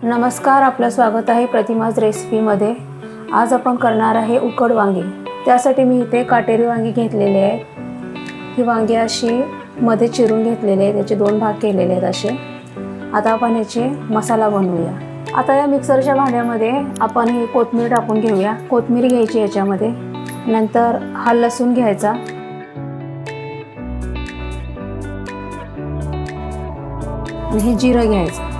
नमस्कार, आपलं स्वागत आहे प्रतिमाज रेसिपीमध्ये। आज आपण करणार आहे उकड वांगी। त्यासाठी मी इथे काटेरी वांगी घेतलेले आहेत। ही वांगी अशी मध्ये चिरून घेतलेले आहेत, याचे दोन भाग केलेले आहेत असे। आता आपण याचे मसाला बनवूया। आता या मिक्सरच्या भांड्यामध्ये आपण ही कोथिंबीर टाकून घेऊया। कोथिंबीर घ्यायची याच्यामध्ये, नंतर हा लसूण घ्यायचा, आणि हे जिरं घ्यायचं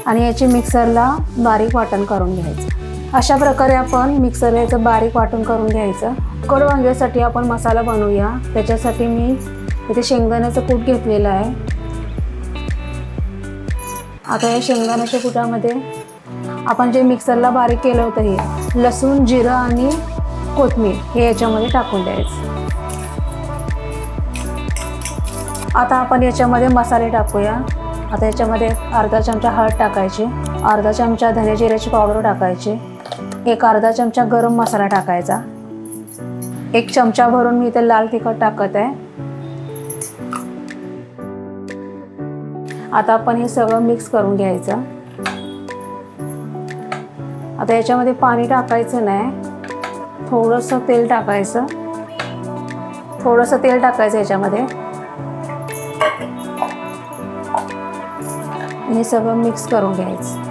आणि याचे मिक्सरला बारीक वाटण करून घ्यायचं। अशा प्रकारे आपण मिक्सरला याचं बारीक वाटण करून घ्यायचं। उकड वांग्यासाठी आपण मसाला बनवूया। त्याच्यासाठी मी इथे शेंगदाण्याचं कूट घेतलेलं आहे। आता या शेंगदाण्याच्या कुटामध्ये आपण जे मिक्सरला बारीक केलं होतं हे लसूण, जिरं आणि कोथिंबीर हे याच्यामध्ये टाकून द्यायचं। आता आपण याच्यामध्ये मसाले टाकूया। आता याच्यामध्ये अर्धा चमचा हळद टाकायची, अर्धा चमचा धने जिऱ्याची पावडर टाकायची, एक अर्धा चमचा गरम मसाला टाकायचा, एक चमचा भरून मी इथे लाल तिखट टाकत आहे। आता आपण हे सगळं मिक्स करून घ्यायचं। आता याच्यामध्ये पाणी टाकायचं नाही, थोडंसं तेल टाकायचं, याच्यामध्ये हे सगळं मिक्स करून घ्यायचं।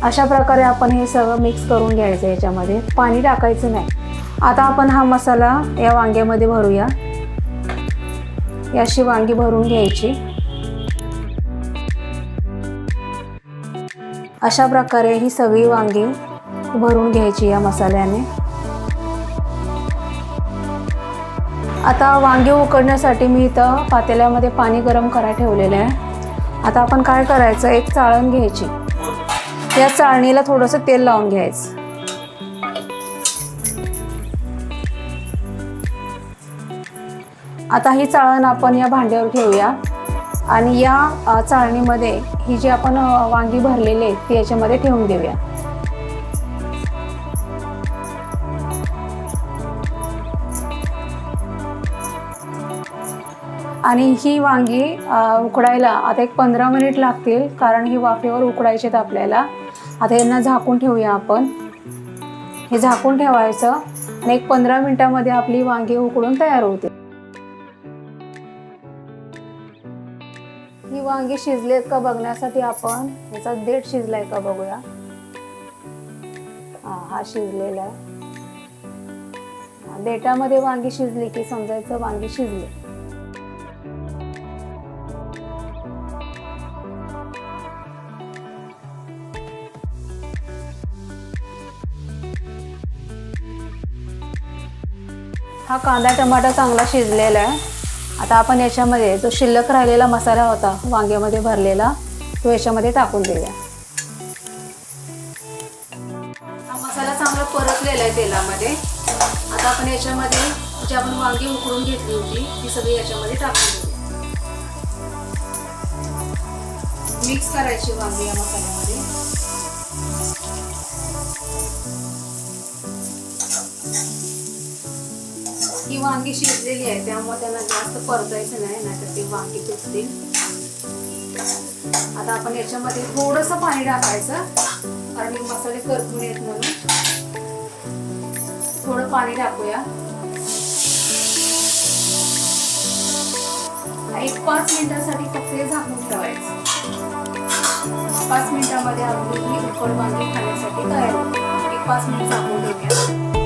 अशा प्रकारे आपण हे सगळं मिक्स करून घ्यायचं, याच्यामध्ये पाणी टाकायचं नाही। आता आपण हा मसाला या वांग्यामध्ये भरूया। याशी वांगी भरून घ्यायची। अशा प्रकारे ही सगळी वांगी भरून घ्यायची या मसाल्याने। आता वांगी उकडण्यासाठी मी इथं पातेल्यामध्ये पाणी गरम करायला ठेवलेलं आहे। आता आपण काय करायचं, एक चाळण घ्यायची, या चाळणीला थोडंसं तेल लावून घ्यायचं। आता ही चाळण आपण या भांड्यावर ठेवूया आणि या चाळणीमध्ये ही जी आपण वांगी भरलेली आहेत ती याच्यामध्ये ठेवून देऊया। आणि ही वांगी उकडायला आता एक 15 मिनिट लागतील, कारण ही वाफेवर उकडायची आहेत आपल्याला। आता यांना झाकून ठेवूया आपण। हे झाकून ठेवायचं आणि एक 15 मिनिटांमध्ये आपली वांगी उकडून तयार होते। ही वांगी शिजलेत का बघण्यासाठी आपण याचा देठ शिजलाय का बघूया। हा शिजलेला आहे। देठामध्ये वांगी शिजली की समजायचं वांगी शिजले। हा कांदा टमाटा चांगला शिजलेला आहे। आता आपण याच्यामध्ये जो शिल्लक राहिलेला मसाला होता वांग्यामध्ये भरलेला तो याच्यामध्ये टाकून देऊया। हा मसाला चांगला परतलेला आहे तेलामध्ये। आता आपण याच्यामध्ये जी आपण वांगी उकडून घेतली होती ती सगळी याच्यामध्ये टाकून देऊया। मिक्स करायची वांगी या मसाल्यामध्ये। ही वांगी शिजलेली आहे, त्यामुळे त्यांना जास्त परतायचं नाही, नाहीतर ती वांगी तुटतील। आता आपण याच्यामध्ये थोडंसं पाणी टाकायचं, कारण हे मसाले करपून येत म्हणून थोडं पाणी टाकूया। एक 5 मिनिटांसाठी फक्त हे झाकून ठेवायचं। 5 मिनिटांमध्ये आपली ही उकड वांगी खाण्यासाठी तयार होते। एक 5 मिनिट झाकून ठेवूया।